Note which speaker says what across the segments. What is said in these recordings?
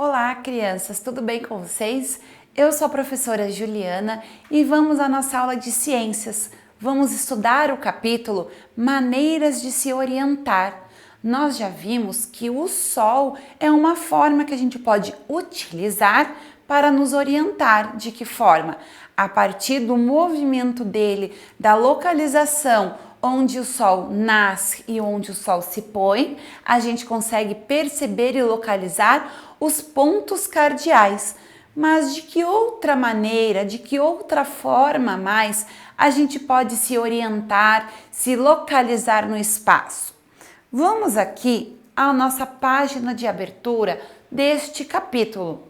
Speaker 1: Olá, crianças, tudo bem com vocês? Eu sou a professora Juliana e vamos à nossa aula de ciências. Vamos estudar o capítulo Maneiras de se orientar. Nós já vimos que o Sol é uma forma que a gente pode utilizar para nos orientar. De que forma? A partir do movimento dele, da localização onde o Sol nasce e onde o Sol se põe, a gente consegue perceber e localizar os pontos cardeais. Mas de que outra maneira, de que outra forma mais a gente pode se orientar, se localizar no espaço? Vamos aqui à nossa página de abertura deste capítulo.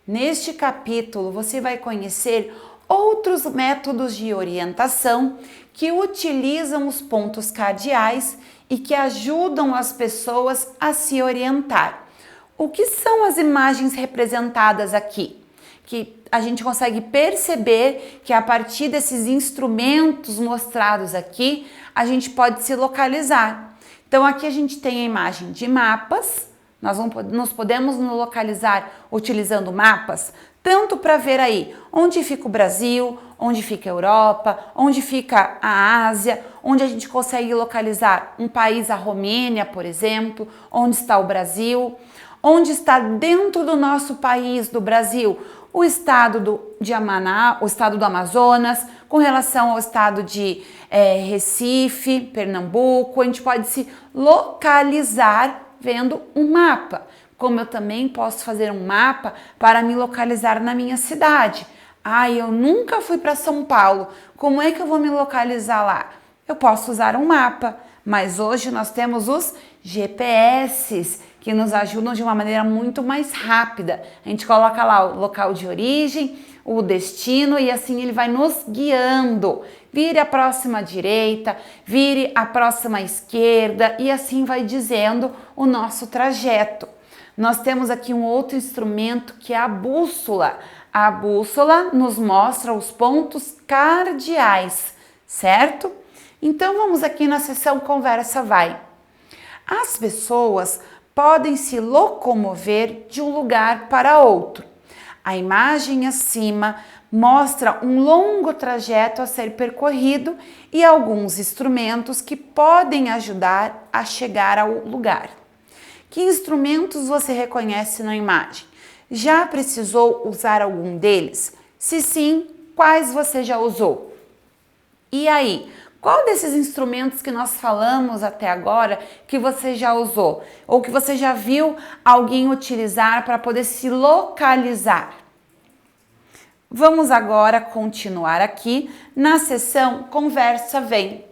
Speaker 1: Neste capítulo você vai conhecer outros métodos de orientação que utilizam os pontos cardeais e que ajudam as pessoas a se orientar. O que são as imagens representadas aqui? Que a gente consegue perceber que a partir desses instrumentos mostrados aqui, a gente pode se localizar. Então aqui a gente tem a imagem de mapas, nós podemos nos localizar utilizando mapas, tanto para ver aí onde fica o Brasil, onde fica a Europa, onde fica a Ásia, onde a gente consegue localizar um país, a Romênia, por exemplo, onde está o Brasil, onde está dentro do nosso país, do Brasil, o estado de Amaná, o estado do Amazonas, com relação ao estado de Recife, Pernambuco. A gente pode se localizar vendo um mapa, como eu também posso fazer um mapa para me localizar na minha cidade. Eu nunca fui para São Paulo, como é que eu vou me localizar lá? Eu posso usar um mapa, mas hoje nós temos os GPS, que nos ajudam de uma maneira muito mais rápida. A gente coloca lá o local de origem, o destino e assim ele vai nos guiando. Vire a próxima direita, vire a próxima esquerda e assim vai dizendo o nosso trajeto. Nós temos aqui um outro instrumento que é a bússola. A bússola nos mostra os pontos cardeais, certo? Então vamos aqui na seção Conversa Vai. As pessoas podem se locomover de um lugar para outro. A imagem acima mostra um longo trajeto a ser percorrido e alguns instrumentos que podem ajudar a chegar ao lugar. Que instrumentos você reconhece na imagem? Já precisou usar algum deles? Se sim, quais você já usou? E aí, qual desses instrumentos que nós falamos até agora que você já usou? Ou que você já viu alguém utilizar para poder se localizar? Vamos agora continuar aqui na seção Conversa Vem.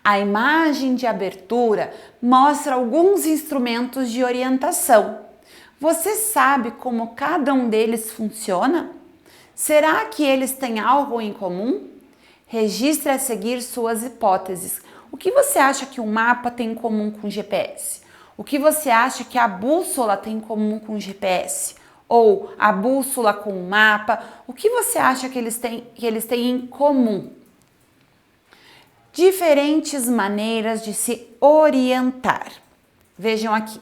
Speaker 1: A imagem de abertura mostra alguns instrumentos de orientação. Você sabe como cada um deles funciona? Será que eles têm algo em comum? Registre a seguir suas hipóteses. O que você acha que o mapa tem em comum com o GPS? O que você acha que a bússola tem em comum com o GPS? Ou a bússola com o mapa? O que você acha que eles têm em comum? Diferentes maneiras de se orientar. Vejam aqui.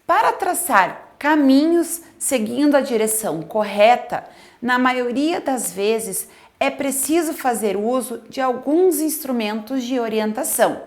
Speaker 1: Para traçar caminhos seguindo a direção correta, na maioria das vezes é preciso fazer uso de alguns instrumentos de orientação.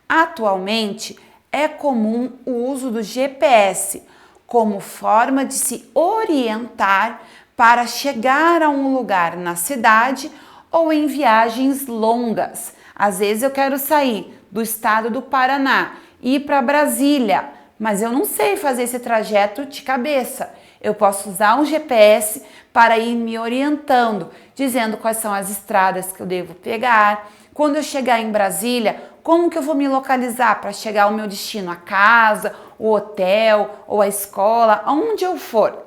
Speaker 1: Atualmente, é comum o uso do GPS como forma de se orientar para chegar a um lugar na cidade ou em viagens longas. Às vezes eu quero sair do estado do Paraná e ir para Brasília, mas eu não sei fazer esse trajeto de cabeça. Eu posso usar um GPS para ir me orientando, dizendo quais são as estradas que eu devo pegar. Quando eu chegar em Brasília, como que eu vou me localizar para chegar ao meu destino, a casa, o hotel ou a escola, aonde eu for.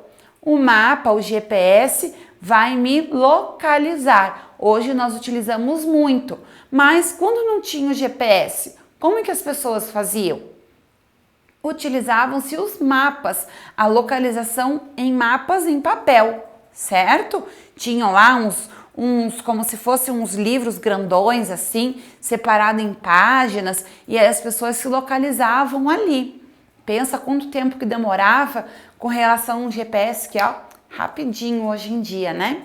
Speaker 1: O mapa, o GPS, vai me localizar. Hoje nós utilizamos muito, mas quando não tinha o GPS, como é que as pessoas faziam? Utilizavam-se os mapas, a localização em mapas em papel, certo? Tinham lá uns como se fossem uns livros grandões assim, separado em páginas, e aí as pessoas se localizavam ali. Pensa quanto tempo que demorava com relação a um GPS que, ó, rapidinho hoje em dia, né?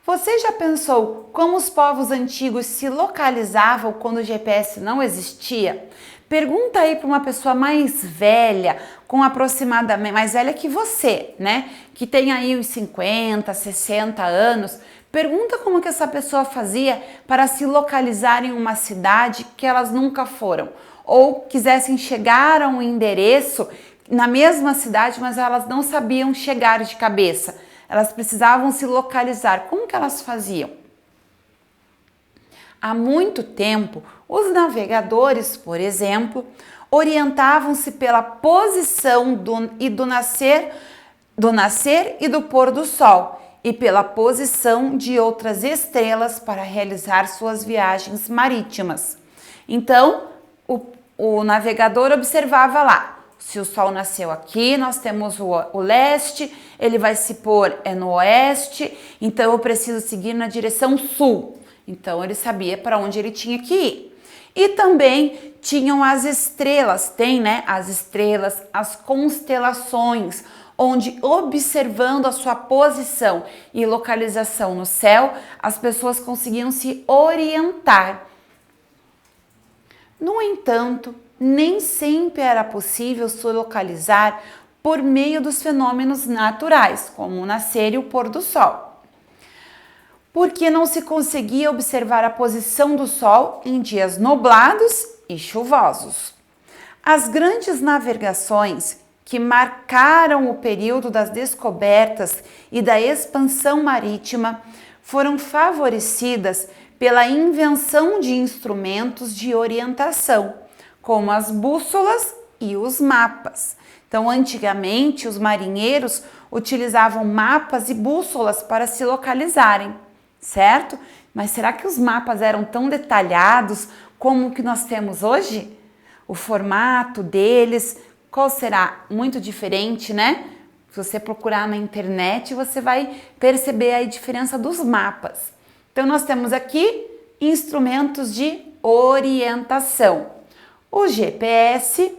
Speaker 1: Você já pensou como os povos antigos se localizavam quando o GPS não existia? Pergunta aí para uma pessoa mais velha, com aproximadamente mais velha que você, né? Que tem aí uns 50, 60 anos. Pergunta como que essa pessoa fazia para se localizar em uma cidade que elas nunca foram, ou quisessem chegar a um endereço na mesma cidade, mas elas não sabiam chegar de cabeça. Elas precisavam se localizar. Como que elas faziam? Há muito tempo, os navegadores, por exemplo, orientavam-se pela posição do nascer e do pôr do sol e pela posição de outras estrelas para realizar suas viagens marítimas. Então, o navegador observava lá. Se o sol nasceu aqui, nós temos o leste, ele vai se pôr no oeste, então eu preciso seguir na direção sul. Então ele sabia para onde ele tinha que ir. E também tinham as estrelas, tem, né? As estrelas, as constelações, onde observando a sua posição e localização no céu, as pessoas conseguiam se orientar. No entanto, nem sempre era possível se localizar por meio dos fenômenos naturais, como o nascer e o pôr do sol, porque não se conseguia observar a posição do sol em dias nublados e chuvosos. As grandes navegações que marcaram o período das descobertas e da expansão marítima foram favorecidas pela invenção de instrumentos de orientação, como as bússolas e os mapas. Então, antigamente, os marinheiros utilizavam mapas e bússolas para se localizarem, certo? Mas será que os mapas eram tão detalhados como o que nós temos hoje? O formato deles, qual será? Muito diferente, né? Se você procurar na internet, você vai perceber a diferença dos mapas. Então, nós temos aqui instrumentos de orientação. O GPS,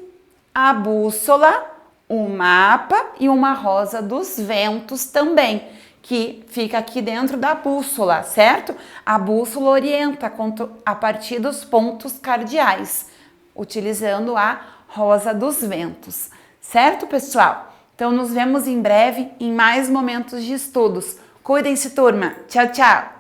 Speaker 1: a bússola, o mapa e uma rosa dos ventos também, que fica aqui dentro da bússola, certo? A bússola orienta a partir dos pontos cardeais, utilizando a rosa dos ventos, certo, pessoal? Então, nos vemos em breve em mais momentos de estudos. Cuidem-se, turma. Tchau, tchau!